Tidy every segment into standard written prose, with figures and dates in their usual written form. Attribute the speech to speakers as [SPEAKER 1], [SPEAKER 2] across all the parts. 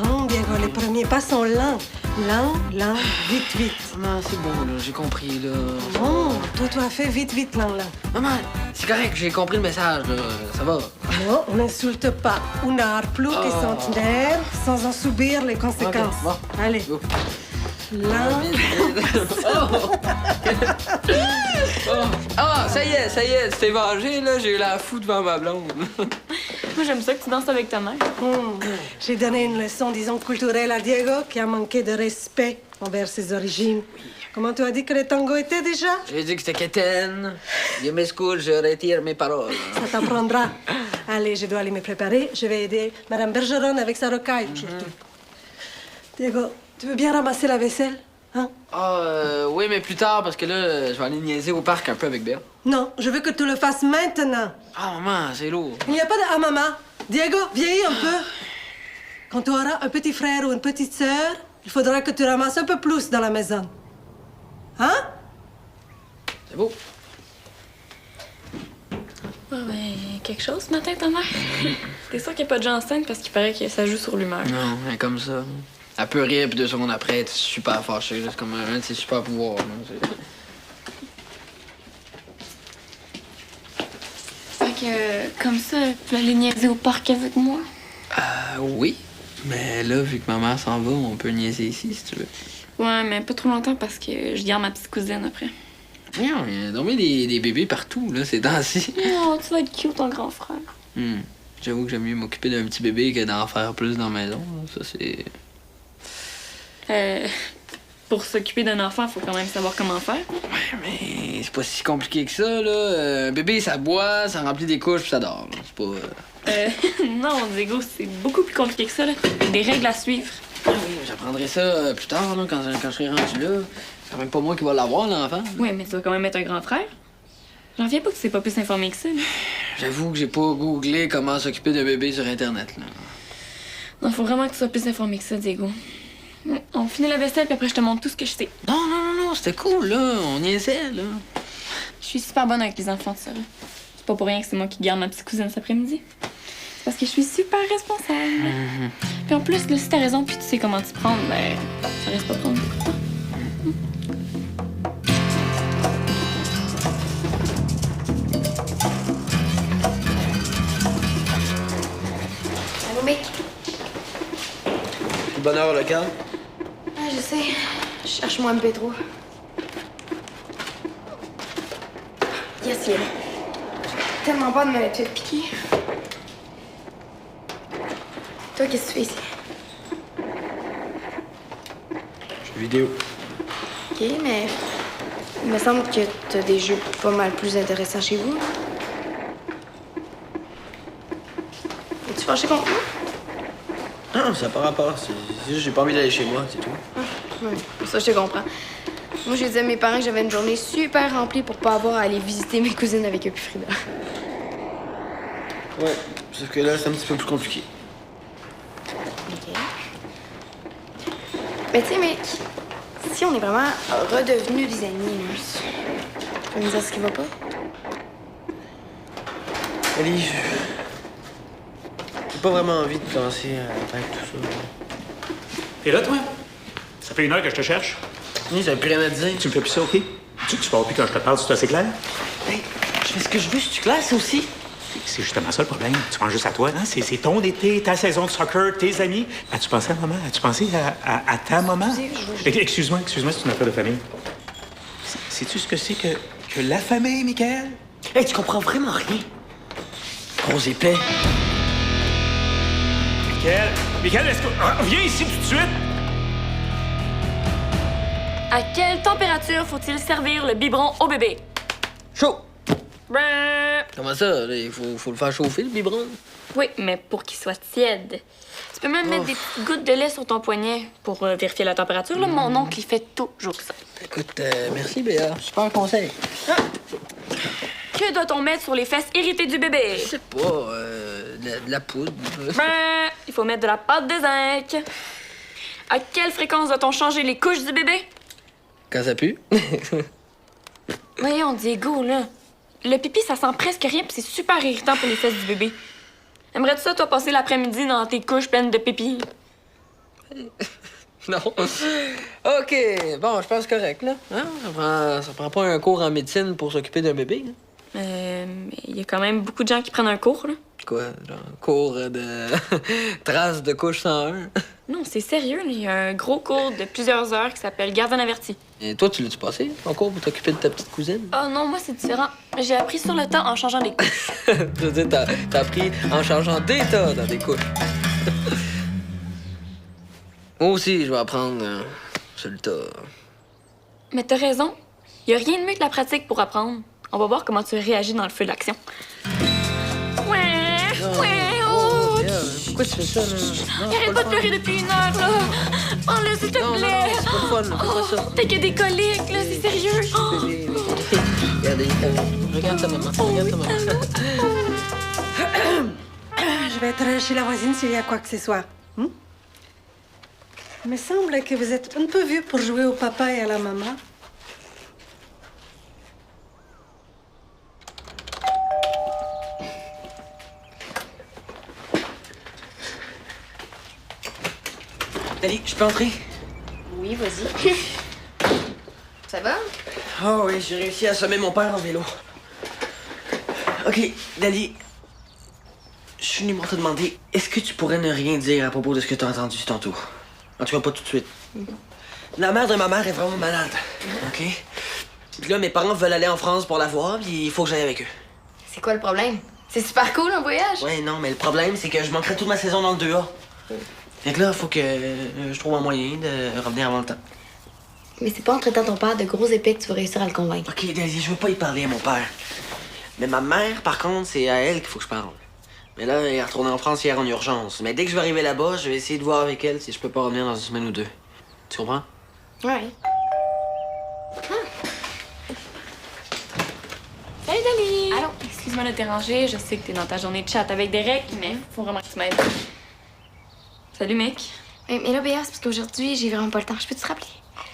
[SPEAKER 1] Non, Diego, les premiers pas sont lents. Lent, lent, vite, vite.
[SPEAKER 2] Maman, c'est bon, là, j'ai compris, là.
[SPEAKER 1] Non, toi, tu as fait vite, vite, lent, lent.
[SPEAKER 2] Maman, c'est correct, j'ai compris le message, là. Ça va.
[SPEAKER 1] Non, on n'insulte pas un art plus que centenaire sans en subir les conséquences.
[SPEAKER 2] Ok, bon.
[SPEAKER 1] Allez.
[SPEAKER 2] Go.
[SPEAKER 1] Lent.
[SPEAKER 2] Ah, ça y est, c'était vengé, là. J'ai eu la fou devant ma blonde.
[SPEAKER 3] Moi, j'aime ça que tu danses avec ta mère.
[SPEAKER 1] J'ai donné une leçon, disons, culturelle à Diego qui a manqué de respect envers ses origines. Comment tu as dit que le tango était déjà?
[SPEAKER 2] J'ai dit que c'était quétaine. Je m'excuse, je retire mes paroles.
[SPEAKER 1] Ça t'apprendra. Allez, je dois aller me préparer. Je vais aider Madame Bergeron avec sa rocaille aujourd'hui. Diego, tu veux bien ramasser la vaisselle? Hein?
[SPEAKER 2] Oui, mais plus tard, parce que là, je vais aller niaiser au parc un peu avec Béa.
[SPEAKER 1] Non, je veux que tu le fasses maintenant.
[SPEAKER 2] Ah, maman, c'est lourd.
[SPEAKER 1] Il n'y a pas de « Ah, maman ». Diego, vieillis un peu. Quand tu auras un petit frère ou une petite sœur, il faudra que tu ramasses un peu plus dans la maison. Hein?
[SPEAKER 2] C'est beau.
[SPEAKER 3] Ah, ben, quelque chose ce matin, ta mère? T'es sûr qu'il n'y a pas de gens enceinte parce qu'il paraît que ça joue sur l'humeur.
[SPEAKER 2] Non, elle est comme ça. Elle peut rire, puis 2 secondes après, elle est super fâchée. là. C'est comme un de ses super pouvoirs. là.
[SPEAKER 3] Fait que, comme ça, tu vas aller niaiser au parc avec moi?
[SPEAKER 2] Oui. Mais là, vu que ma mère s'en va, on peut niaiser ici, si tu veux.
[SPEAKER 3] Ouais, mais pas trop longtemps parce que je garde ma petite cousine après.
[SPEAKER 2] Non, il y a dormi des bébés partout, là, ces temps-ci.
[SPEAKER 3] Oh, tu vas être cute, ton grand frère.
[SPEAKER 2] J'avoue que j'aime mieux m'occuper d'un petit bébé que d'en faire plus dans la maison. là. Ça, c'est...
[SPEAKER 3] Pour s'occuper d'un enfant, faut quand même savoir comment faire.
[SPEAKER 2] Ouais, mais c'est pas si compliqué que ça, là. Un bébé, ça boit, ça remplit des couches, puis ça dort. là. C'est pas...
[SPEAKER 3] Non, Diego, c'est beaucoup plus compliqué que ça, là. Il y a des règles à suivre.
[SPEAKER 2] Ah oui, j'apprendrai ça plus tard, là, quand je serai rendu là. C'est quand même pas moi qui va l'avoir, l'enfant.
[SPEAKER 3] Ouais, mais tu vas quand même être un grand frère. J'en viens pas que tu sais pas plus informé que ça, là.
[SPEAKER 2] J'avoue que j'ai pas googlé comment s'occuper d'un bébé sur Internet, là.
[SPEAKER 3] Non, faut vraiment que tu sois plus informé que ça, Diego. On finit la vaisselle, puis après, je te montre tout ce que je sais.
[SPEAKER 2] Non, c'était cool, là. On niaisait, là.
[SPEAKER 3] Je suis super bonne avec les enfants, ça. C'est pas pour rien que c'est moi qui garde ma petite cousine cet après-midi. C'est parce que je suis super responsable. Puis en plus, là, si t'as raison, puis tu sais comment t'y prendre, ben, ça reste pas prendre beaucoup de temps.
[SPEAKER 4] Allô, mec?
[SPEAKER 5] Bonheur local.
[SPEAKER 4] Ah, je sais. Je cherche mon MP3. Yes, il est là. J'ai tellement peur de me faire piquer. Toi, qu'est-ce que tu fais ici?
[SPEAKER 5] Jeux vidéo.
[SPEAKER 4] OK, mais il me semble que t'as des jeux pas mal plus intéressants chez vous. Es-tu fâché contre moi?
[SPEAKER 5] Non, ça n'a pas rapport. C'est juste que j'ai pas envie d'aller chez moi, c'est tout.
[SPEAKER 4] Oui, ça, je te comprends. Moi, j'ai dit à mes parents que j'avais une journée super remplie pour pas avoir à aller visiter mes cousines avec eux puis Frida.
[SPEAKER 5] Ouais, sauf que là, c'est un petit peu plus compliqué.
[SPEAKER 4] OK. Mais tu sais, mec, si on est vraiment redevenus des amis, là, tu peux me dire ce qui va pas?
[SPEAKER 5] Ellie, j'ai pas vraiment envie de commencer à faire tout ça.
[SPEAKER 6] T'es là, toi? Ça fait 1 heure que je te cherche.
[SPEAKER 5] Oui, j'avais plus rien à te dire.
[SPEAKER 6] Tu me fais plus ça, OK? Tu parles plus quand je te parle, c'est assez clair?
[SPEAKER 5] Hey, je fais ce que je veux, c'est clair, ça aussi?
[SPEAKER 6] C'est justement ça le problème. Tu penses juste à toi, hein? C'est ton été, ta saison de soccer, tes amis. As-tu pensé à maman? As-tu pensé à ta maman? Excuse-moi, c'est une affaire de famille. Sais-tu ce que c'est que la famille, Michael?
[SPEAKER 5] Hey, tu comprends vraiment rien. Gros épais.
[SPEAKER 6] Michael, est-ce que... viens ici tout de suite!
[SPEAKER 3] À quelle température faut-il servir le biberon au bébé?
[SPEAKER 2] Chaud!
[SPEAKER 3] Brrr.
[SPEAKER 2] Comment ça? Là, il faut le faire chauffer, le biberon?
[SPEAKER 3] Oui, mais pour qu'il soit tiède. Tu peux même mettre des petites gouttes de lait sur ton poignet pour vérifier la température. Là, mon oncle, il fait toujours ça.
[SPEAKER 2] Écoute, merci, Béa. Super conseil.
[SPEAKER 3] Que doit-on mettre sur les fesses irritées du bébé?
[SPEAKER 2] Je sais pas, de la poudre.
[SPEAKER 3] Il faut mettre de la pâte de zinc. À quelle fréquence doit-on changer les couches du bébé?
[SPEAKER 2] Quand ça pue.
[SPEAKER 3] Voyons, Diego, là. Le pipi, ça sent presque rien, puis c'est super irritant pour les fesses du bébé. Aimerais-tu ça, toi, passer l'après-midi dans tes couches pleines de pipi?
[SPEAKER 2] Non. OK. Bon, je pense correct, là. Hein? Ça prend pas un cours en médecine pour s'occuper d'un bébé, hein?
[SPEAKER 3] Mais il y a quand même beaucoup de gens qui prennent un cours, là.
[SPEAKER 2] Quoi? Genre, cours de... traces de couche 101?
[SPEAKER 3] Non, c'est sérieux, là. Il y a un gros cours de plusieurs heures qui s'appelle Gardien averti.
[SPEAKER 2] Et toi, tu l'as-tu passé, ton cours, pour t'occuper de ta petite cousine?
[SPEAKER 3] Oh non, moi, c'est différent. J'ai appris sur le temps en changeant les couches.
[SPEAKER 2] Je veux dire, t'as appris en changeant d'état dans des couches. Moi aussi, je vais apprendre sur le tas.
[SPEAKER 3] Mais t'as raison. Il y a rien de mieux que la pratique pour apprendre. On va voir comment tu réagis dans le feu de l'action.
[SPEAKER 2] Pourquoi tu fais ça, là?
[SPEAKER 3] Arrête pas de pleurer depuis 1 heure, là. Prends-le, s'il te
[SPEAKER 2] Non,
[SPEAKER 3] plaît.
[SPEAKER 2] c'est pas le fun, fais pas ça.
[SPEAKER 3] T'as que des coliques, là, c'est sérieux.
[SPEAKER 2] Regardez, regarde ta maman, regarde ta maman.
[SPEAKER 1] Je vais être chez la voisine s'il y a quoi que ce soit. Hmm? Il me semble que vous êtes un peu vieux pour jouer au papa et à la maman.
[SPEAKER 5] Dali, je peux entrer?
[SPEAKER 4] Oui, vas-y. Ça va?
[SPEAKER 5] Oh oui, j'ai réussi à assommer mon père en vélo. OK, Dali, je suis venu pour te demander, est-ce que tu pourrais ne rien dire à propos de ce que tu as entendu tantôt? En tout cas, pas tout de suite. La mère de ma mère est vraiment malade, OK? Puis là, mes parents veulent aller en France pour la voir, puis il faut que j'aille avec eux.
[SPEAKER 4] C'est quoi le problème? C'est super cool, un voyage.
[SPEAKER 5] Ouais, non, mais le problème, c'est que je manquerai toute ma saison dans le 2A. Fait que là, faut que je trouve un moyen de revenir avant le temps.
[SPEAKER 4] Mais c'est pas en traitant ton père de gros épais que tu vas réussir à le convaincre.
[SPEAKER 5] OK, Daisy, je veux pas y parler à mon père. Mais ma mère, par contre, c'est à elle qu'il faut que je parle. Mais là, elle est retournée en France hier en urgence. Mais dès que je vais arriver là-bas, je vais essayer de voir avec elle si je peux pas revenir dans 1 semaine ou 2. Tu comprends?
[SPEAKER 4] Ouais.
[SPEAKER 3] Salut, Dali!
[SPEAKER 4] Allô?
[SPEAKER 3] Excuse-moi de te déranger. Je sais que t'es dans ta journée de chat avec Derek, mais faut vraiment que tu m'aides. Salut, mec.
[SPEAKER 4] Mais là, Béa, c'est parce qu'aujourd'hui, j'ai vraiment pas le temps. Je peux te rappeler?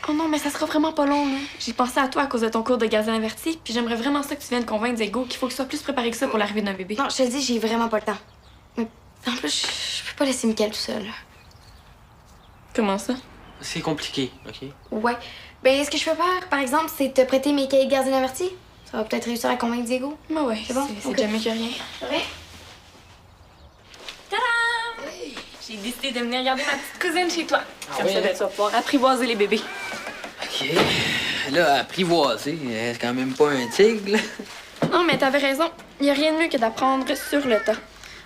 [SPEAKER 3] Oh non, mais ça sera vraiment pas long, là. J'ai pensé à toi à cause de ton cours de gardien averti, puis j'aimerais vraiment ça que tu viennes convaincre Diego qu'il faut qu'il soit plus préparé que ça pour l'arrivée d'un bébé.
[SPEAKER 4] Non, je te le dis, j'ai vraiment pas le temps. Mais en plus, je peux pas laisser Mickaël tout seul.
[SPEAKER 3] Comment ça?
[SPEAKER 5] C'est compliqué, OK?
[SPEAKER 4] Ouais. Ben, ce que je peux faire, par exemple, c'est te prêter mes cahiers de gardien averti. Ça va peut-être réussir à convaincre Diego.
[SPEAKER 3] Bah ouais,
[SPEAKER 4] C'est bon?
[SPEAKER 3] c'est
[SPEAKER 4] Ok.
[SPEAKER 3] déjà mieux que rien.
[SPEAKER 4] Ouais.
[SPEAKER 3] Tadam! J'ai décidé de venir garder ma petite cousine chez toi. Comme
[SPEAKER 2] oui,
[SPEAKER 3] ça, ben, tu vas pouvoir apprivoiser les bébés.
[SPEAKER 2] OK. Là, apprivoiser, c'est quand même pas un tigre, là.
[SPEAKER 3] Non, mais t'avais raison. Y a rien de mieux que d'apprendre sur le tas.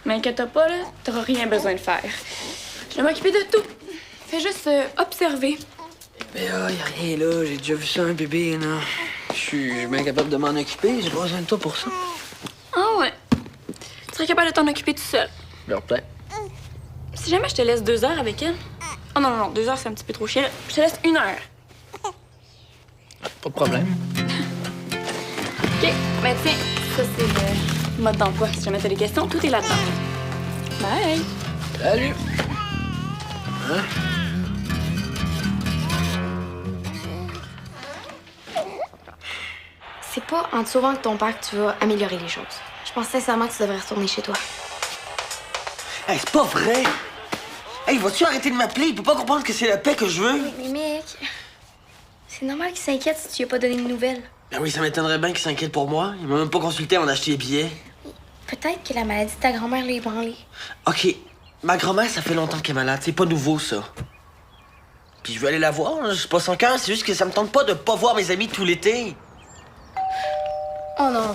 [SPEAKER 3] Mais inquiète pas, là, t'auras rien besoin de faire. Je vais m'occuper de tout. Fais juste observer.
[SPEAKER 2] Mais y a rien là, j'ai déjà vu ça, un bébé, là. Je suis bien capable de m'en occuper, j'ai pas besoin de toi pour ça.
[SPEAKER 3] Ah ouais. Tu serais capable de t'en occuper tout seul.
[SPEAKER 2] Leur plaît.
[SPEAKER 3] Si jamais je te laisse 2 heures avec elle. Oh non, non, non, 2 heures, c'est un petit peu trop chiant. Je te laisse 1 heure.
[SPEAKER 2] Pas de problème.
[SPEAKER 3] OK, ben tiens, ça c'est le mode d'emploi. Si jamais t'as des questions, tout est là-dedans. Bye!
[SPEAKER 2] Salut! Hein?
[SPEAKER 4] C'est pas en te sauvant de ton père que tu vas améliorer les choses. Je pense sincèrement que tu devrais retourner chez toi.
[SPEAKER 5] Hey, c'est pas vrai! Hey, vas-tu arrêter de m'appeler? Il peut pas comprendre que c'est la paix que je veux.
[SPEAKER 4] Mais mec, c'est normal qu'il s'inquiète si tu lui as pas donné de nouvelles.
[SPEAKER 5] Ben oui, ça m'étonnerait bien qu'il s'inquiète pour moi. Il m'a même pas consulté avant d'acheter les billets.
[SPEAKER 4] Peut-être que la maladie de ta grand-mère l'a ébranlé.
[SPEAKER 5] OK, ma grand-mère, ça fait longtemps qu'elle est malade. C'est pas nouveau, ça. Puis je veux aller la voir, là. Je suis pas sans cœur. C'est juste que ça me tente pas de pas voir mes amis tout l'été.
[SPEAKER 4] Oh non,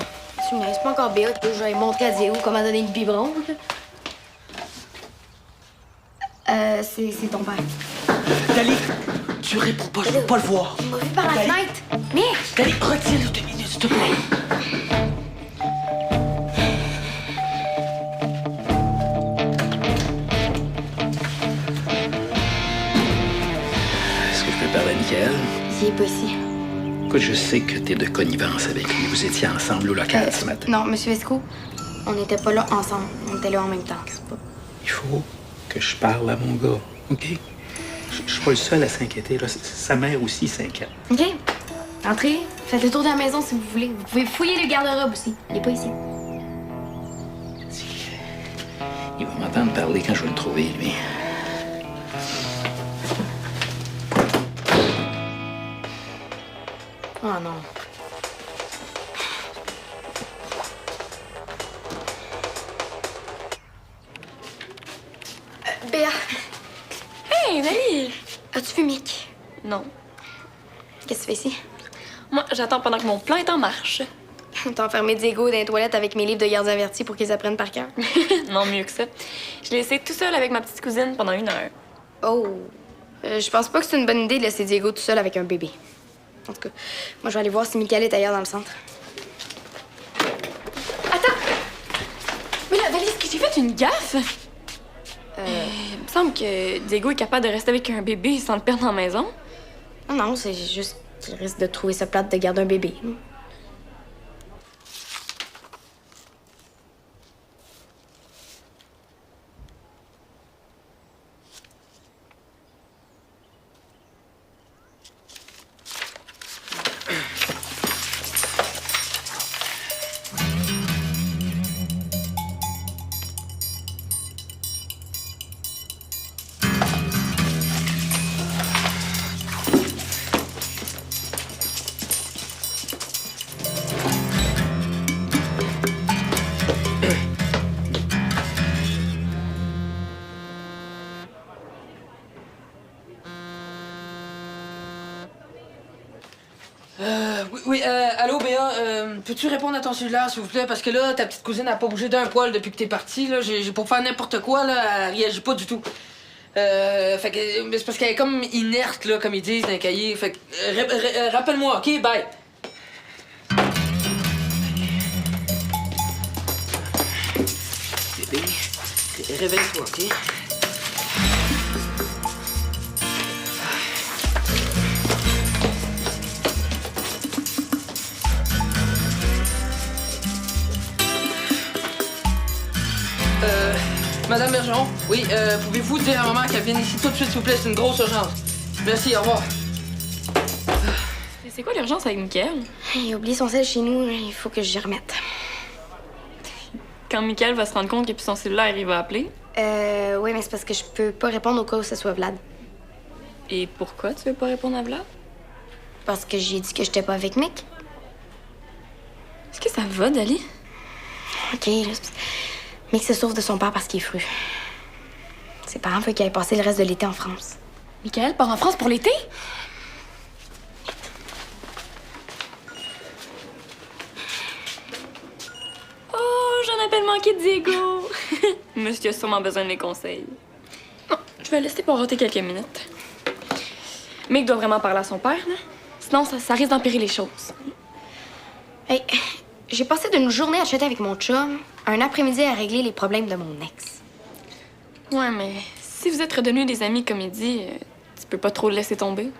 [SPEAKER 4] tu me laisses pas encore Béa que je vais montrer à Diego comment donner le biberon. C'est ton père.
[SPEAKER 5] Dali, tu réponds pas, je veux pas le voir.
[SPEAKER 4] Il m'a vu par la
[SPEAKER 5] Dali.
[SPEAKER 4] fenêtre. Mec!
[SPEAKER 5] Dali, retire-le 2 minutes, s'il te plaît.
[SPEAKER 7] Est-ce que je peux parler à Mickaël?
[SPEAKER 4] C'est possible.
[SPEAKER 7] Écoute, je sais que t'es de connivence avec lui. Vous étiez ensemble au local ce matin.
[SPEAKER 4] Non, Monsieur Vesco, on n'était pas là ensemble. On était là en même temps. C'est pas...
[SPEAKER 7] Il faut que je parle à mon gars, OK?
[SPEAKER 6] Je suis pas le seul à s'inquiéter, là. Sa mère aussi s'inquiète.
[SPEAKER 4] OK. Entrez, faites le tour de la maison si vous voulez. Vous pouvez fouiller le garde-robe aussi. Il est pas ici.
[SPEAKER 7] Il va m'entendre parler quand je vais le trouver, lui.
[SPEAKER 4] Oh non. Béa,
[SPEAKER 3] Hey, Dali!
[SPEAKER 4] as-tu vu Mick?
[SPEAKER 3] Non.
[SPEAKER 4] Qu'est-ce que tu fais ici?
[SPEAKER 3] Moi, j'attends pendant que mon plan est en marche.
[SPEAKER 4] T'as enfermé Diego dans les toilettes avec mes livres de gardes avertis pour qu'ils apprennent par cœur.
[SPEAKER 3] Non, mieux que ça. Je l'ai laissé tout seul avec ma petite cousine pendant 1 heure.
[SPEAKER 4] Oh. Je pense pas que c'est une bonne idée de laisser Diego tout seul avec un bébé. En tout cas, moi, je vais aller voir si Michael est ailleurs dans le centre.
[SPEAKER 3] Attends! Mais là, Valérie, est-ce que j'ai fait une gaffe? Il me semble que Diego est capable de rester avec un bébé sans le perdre dans la maison.
[SPEAKER 4] Non, non, c'est juste qu'il risque de trouver ça plate de garder un bébé.
[SPEAKER 2] Allô, Béa, peux-tu répondre à ton cellulaire, s'il vous plaît? Parce que là, ta petite cousine n'a pas bougé d'un poil depuis que t'es parti, là. J'ai pour faire n'importe quoi, là, elle réagit pas du tout. Fait que, mais c'est parce qu'elle est comme inerte, là, comme ils disent dans les cahiers. Fait que, rappelle-moi, OK? Bye. Bébé, réveille-toi, OK? Madame Bergeron, oui, pouvez-vous dire à maman qu'elle vienne ici tout de suite, s'il vous plaît? C'est une grosse urgence. Merci, au revoir.
[SPEAKER 3] Mais c'est quoi l'urgence avec Mickaël?
[SPEAKER 4] Il a oublié son sel chez nous, il faut que j'y remette.
[SPEAKER 3] Quand Mickaël va se rendre compte qu'il n'y a plus son cellulaire, il va appeler.
[SPEAKER 4] Oui, mais c'est parce que je peux pas répondre au cas où ce soit Vlad.
[SPEAKER 3] Et pourquoi tu veux pas répondre à Vlad?
[SPEAKER 4] Parce que j'ai dit que j'étais pas avec Mick.
[SPEAKER 3] Est-ce que ça va, Dali?
[SPEAKER 4] OK, là, Mick se sauve de son père parce qu'il est fru. Ses parents veulent qu'il aille passer le reste de l'été en France.
[SPEAKER 3] Mickaël part en France pour l'été? Oh, j'en appelle manqué de Diego. Monsieur a sûrement besoin de mes conseils. Bon, je vais laisser pour rater quelques minutes. Mick doit vraiment parler à son père, là. Sinon, ça risque d'empirer les choses.
[SPEAKER 4] Hey, j'ai passé d'une journée à chatter avec mon chum, un après-midi à régler les problèmes de mon ex.
[SPEAKER 3] Ouais, mais si vous êtes redevenus des amis comme il dit, tu peux pas trop le laisser tomber.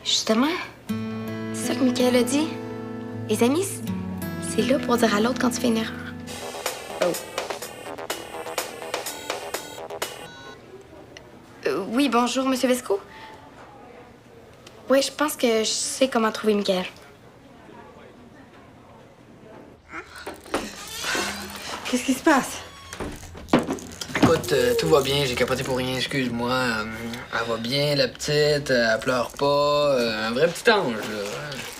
[SPEAKER 4] Justement, c'est ça que Michael a dit. Les amis, c'est là pour dire à l'autre quand tu fais une erreur.
[SPEAKER 3] Oh.
[SPEAKER 4] Oui, bonjour, Monsieur Vesco. Oui, je pense que je sais comment trouver Michael.
[SPEAKER 1] Qu'est-ce qui se passe?
[SPEAKER 2] Écoute, tout va bien, j'ai capoté pour rien, excuse-moi. Elle va bien, la petite, elle pleure pas. Un vrai petit ange, là.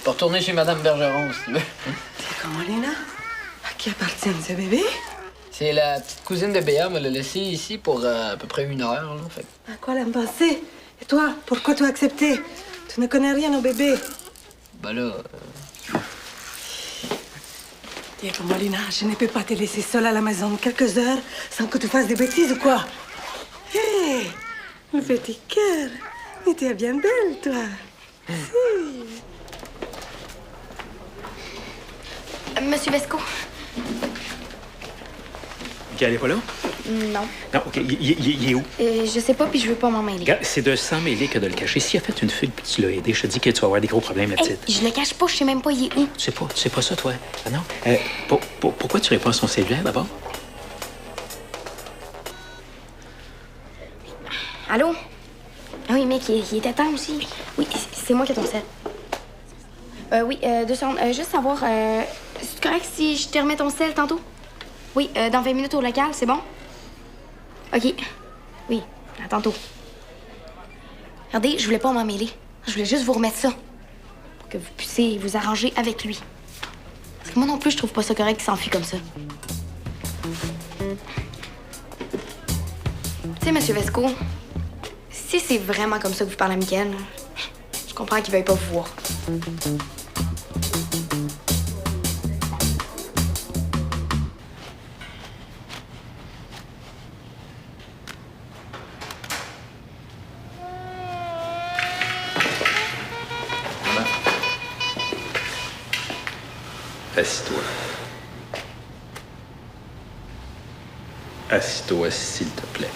[SPEAKER 2] Pour retourner chez Madame Bergeron, si tu veux.
[SPEAKER 1] C'est comment, Lina? À qui appartient ce bébé?
[SPEAKER 2] C'est la petite cousine de Béa, me l'a laissé ici pour à peu près 1 heure, là, fait.
[SPEAKER 1] À quoi elle me pensait? Et toi, pourquoi tu as accepté? Tu ne connais rien au bébé.
[SPEAKER 2] Ben là...
[SPEAKER 1] Diego Molina, je ne peux pas te laisser seule à la maison quelques heures sans que tu fasses des bêtises ou quoi? Hé, mon petit cœur, mais tu es bien belle, toi.
[SPEAKER 4] Monsieur Vesco?
[SPEAKER 6] Michael est pas là?
[SPEAKER 4] Non.
[SPEAKER 6] Non, OK. Il est où?
[SPEAKER 4] Je sais pas, puis je veux pas m'en mêler.
[SPEAKER 6] Regarde, c'est de s'en mêler que de le cacher. S'il a fait une fuite puis tu l'as aidé, je te dis que tu vas avoir des gros problèmes, la
[SPEAKER 4] Hey,
[SPEAKER 6] petite.
[SPEAKER 4] je le cache pas, je sais même pas il est où.
[SPEAKER 6] Tu sais pas ça, toi? Ah non? Pourquoi tu réponds à son cellulaire, d'abord?
[SPEAKER 4] Allô? Ah oui, mec, il était temps aussi. Oui, c'est moi qui ai ton sel. Oui, 2 secondes. Juste savoir, c'est correct si je te remets ton sel tantôt? Oui, dans 20 minutes au local, c'est bon? OK. Oui, à tantôt. Regardez, je voulais pas m'en mêler. Je voulais juste vous remettre ça. Pour que vous puissiez vous arranger avec lui. Parce que moi non plus, je trouve pas ça correct qu'il s'enfuit comme ça. Tu sais, Monsieur Vesco, si c'est vraiment comme ça que vous parlez à Mickaël, je comprends qu'il veuille pas vous voir.
[SPEAKER 7] Assis-toi. Assis-toi, s'il te plaît.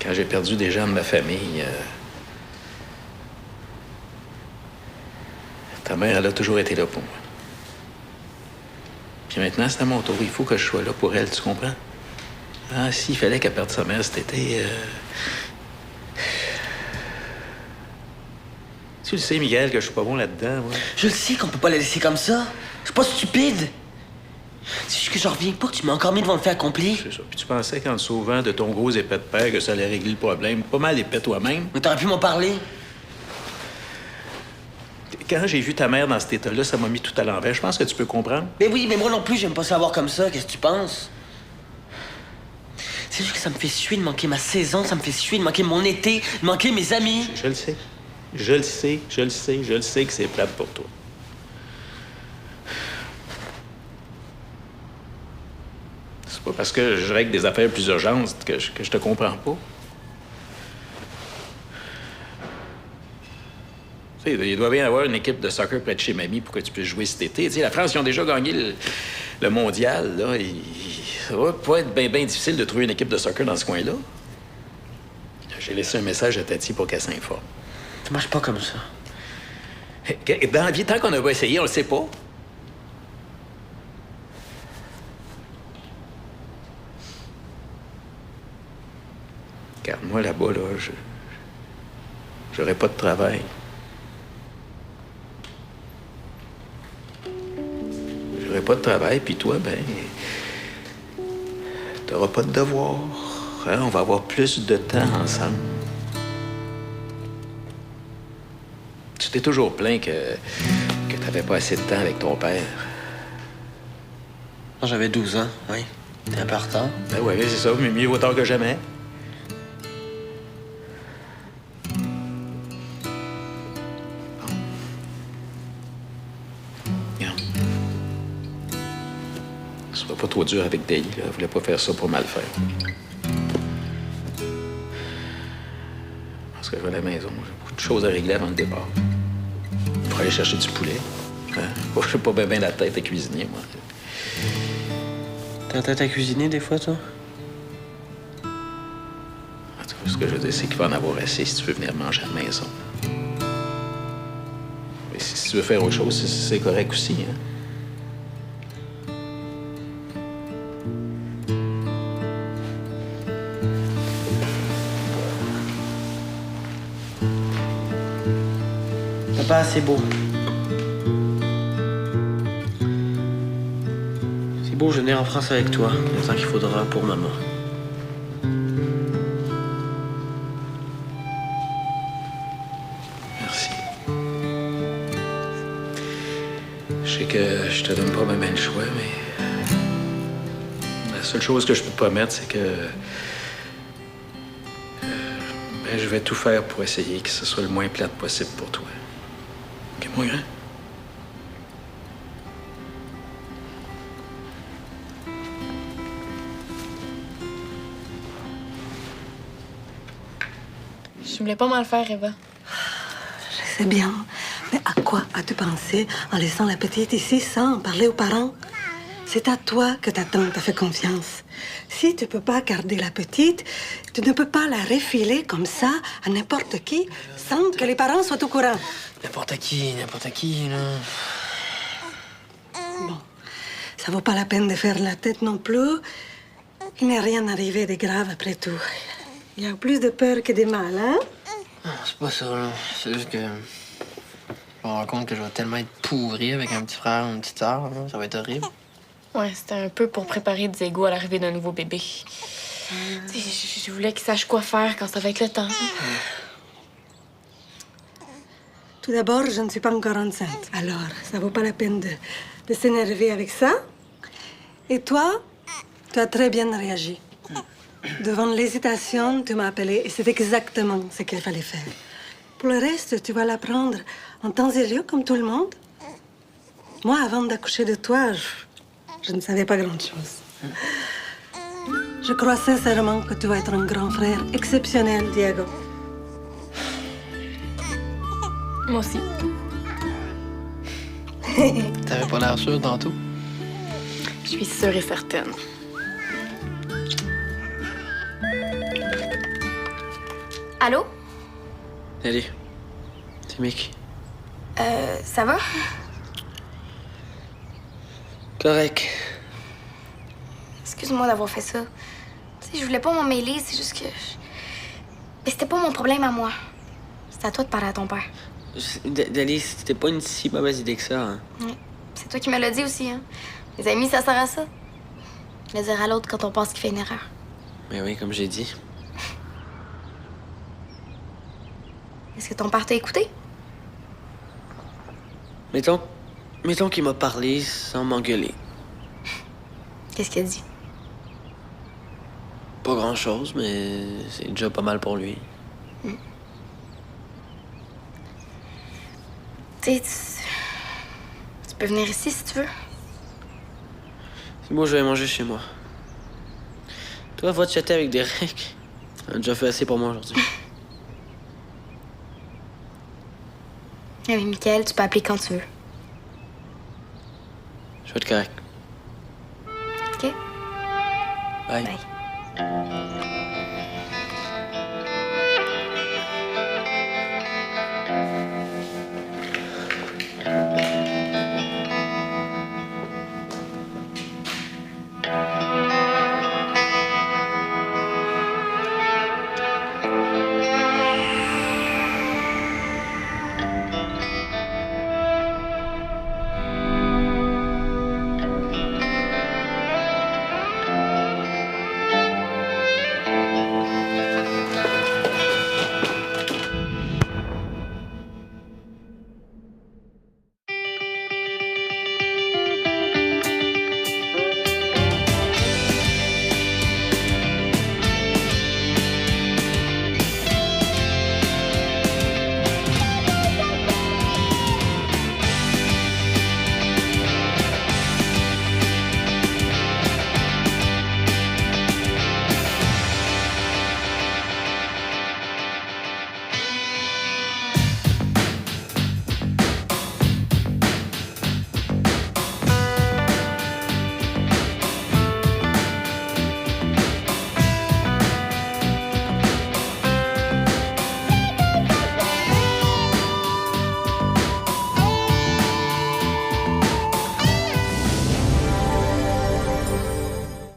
[SPEAKER 7] Quand j'ai perdu des gens de ma famille, ta mère, elle a toujours été là pour moi. Puis maintenant, c'est à mon tour. Il faut que je sois là pour elle, tu comprends? Ah, s'il fallait qu'elle perde sa mère cet été... Tu le sais, Miguel, que je suis pas bon là-dedans, moi.
[SPEAKER 5] Je le sais qu'on peut pas la laisser comme ça. Je suis pas stupide. C'est juste que je reviens pas que tu m'as encore mis devant le fait accompli.
[SPEAKER 7] C'est ça. Puis tu pensais qu'en te sauvant de ton gros épais de père que ça allait régler le problème. Pas mal épais toi-même.
[SPEAKER 5] Mais t'aurais pu m'en parler.
[SPEAKER 7] Quand j'ai vu ta mère dans cet état-là, ça m'a mis tout à l'envers. Je pense que tu peux comprendre.
[SPEAKER 5] Mais oui, mais moi non plus, j'aime pas savoir comme ça. Qu'est-ce que tu penses? C'est juste que ça me fait suer de manquer ma saison, ça me fait suer de manquer mon été, de manquer mes amis.
[SPEAKER 7] Je le sais. Je le sais, je le sais, je le sais que c'est plate pour toi. C'est pas parce que je règle des affaires plus urgentes que je te comprends pas. Tu sais, il doit bien y avoir une équipe de soccer près de chez mamie pour que tu puisses jouer cet été. Tu sais, la France, ils ont déjà gagné le mondial, là. Ça va pas être bien difficile de trouver une équipe de soccer dans ce coin-là. J'ai laissé un message à Tati pour qu'elle s'informe.
[SPEAKER 5] Ça marche pas comme ça.
[SPEAKER 7] Dans la vie, tant qu'on n'a pas essayé, on le sait pas. Regarde, moi, là-bas, là, j'aurais pas de travail. J'aurais pas de travail, puis toi, ben... t'auras pas de devoir. Hein? On va avoir plus de temps ensemble. Tu t'es toujours plaint que t'avais pas assez de temps avec ton père.
[SPEAKER 5] Quand j'avais 12 ans, oui. T'es un peu en retard.
[SPEAKER 7] Ben oui, c'est ça, mais mieux vaut tard que jamais. Regarde. Sois pas trop dur avec Daly, là. Elle voulait pas faire ça pour mal faire. Parce que je vais à la maison. J'ai beaucoup de choses à régler avant le départ. Pour aller chercher du poulet. Hein? Je suis pas bien la tête à cuisiner, moi.
[SPEAKER 5] T'as la tête à cuisiner des fois, toi?
[SPEAKER 7] Ce que je veux dire, c'est qu'il va en avoir assez si tu veux venir manger à la maison. Mais si tu veux faire autre chose, c'est correct aussi, hein?
[SPEAKER 5] Papa, c'est beau. C'est beau, je venir en France avec toi, le temps qu'il faudra pour maman.
[SPEAKER 7] Merci. Je sais que je te donne pas même le choix, mais... la seule chose que je peux te promettre, c'est que... ben, je vais tout faire pour essayer que ce soit le moins plate possible pour toi. OK, mon grand?
[SPEAKER 3] Je voulais pas mal faire, Eva.
[SPEAKER 1] Je sais bien. Mais à quoi as-tu pensé en laissant la petite ici sans en parler aux parents? c'est à toi que ta tante a fait confiance. Si tu peux pas garder la petite, tu ne peux pas la refiler comme ça à n'importe qui sans que les parents soient au courant.
[SPEAKER 5] N'importe qui, là.
[SPEAKER 1] Bon, ça vaut pas la peine de faire la tête non plus. Il n'est rien arrivé de grave après tout. Il y a plus de peur que de mal, hein?
[SPEAKER 5] Ah, c'est pas ça, là. C'est juste que... Je me rends compte que je vais tellement être pourri avec un petit frère ou une petite sœur, là. Ça va être horrible.
[SPEAKER 3] Ouais, c'était un peu pour préparer Diego à l'arrivée d'un nouveau bébé. Tu sais, je voulais qu'il sache quoi faire quand ça va être le temps.
[SPEAKER 1] Tout d'abord, je ne suis pas encore enceinte. Alors, ça vaut pas la peine de s'énerver avec ça. Et toi, tu as très bien réagi. Devant l'hésitation, tu m'as appelé et c'est exactement ce qu'il fallait faire. Pour le reste, tu vas l'apprendre en temps et lieu comme tout le monde. Moi, avant d'accoucher de toi, je ne savais pas grand-chose. Je crois sincèrement que tu vas être un grand frère exceptionnel, Diego.
[SPEAKER 3] Moi aussi.
[SPEAKER 5] T'avais pas l'air sûr tantôt?
[SPEAKER 3] Je suis sûre et certaine.
[SPEAKER 4] Allô?
[SPEAKER 5] Salut. C'est Mick.
[SPEAKER 4] Ça va?
[SPEAKER 5] Correct.
[SPEAKER 4] Excuse-moi d'avoir fait ça. Tu sais, je voulais pas m'en mêler, c'est juste que... Mais c'était pas mon problème à moi. C'était à toi de parler à ton père.
[SPEAKER 5] Dali, c'était pas une si mauvaise idée que ça, hein?
[SPEAKER 4] Oui. C'est toi qui me l'as dit aussi, hein? Les amis, ça sert à ça. Le dire à l'autre quand on pense qu'il fait une erreur.
[SPEAKER 5] Mais oui, comme j'ai dit.
[SPEAKER 4] Est-ce que ton père t'a écouté?
[SPEAKER 5] Mettons qu'il m'a parlé sans m'engueuler.
[SPEAKER 4] Qu'est-ce qu'il a dit?
[SPEAKER 5] Pas grand-chose, mais c'est déjà pas mal pour lui.
[SPEAKER 4] Tu sais, tu peux venir ici si tu veux.
[SPEAKER 5] C'est bon, je vais manger chez moi. Toi, va te chatter avec Derek. On a déjà fait assez pour moi aujourd'hui.
[SPEAKER 4] Mais Michael, tu peux appeler quand tu veux.
[SPEAKER 5] Je vais être correct.
[SPEAKER 4] OK?
[SPEAKER 5] Bye.
[SPEAKER 4] Bye.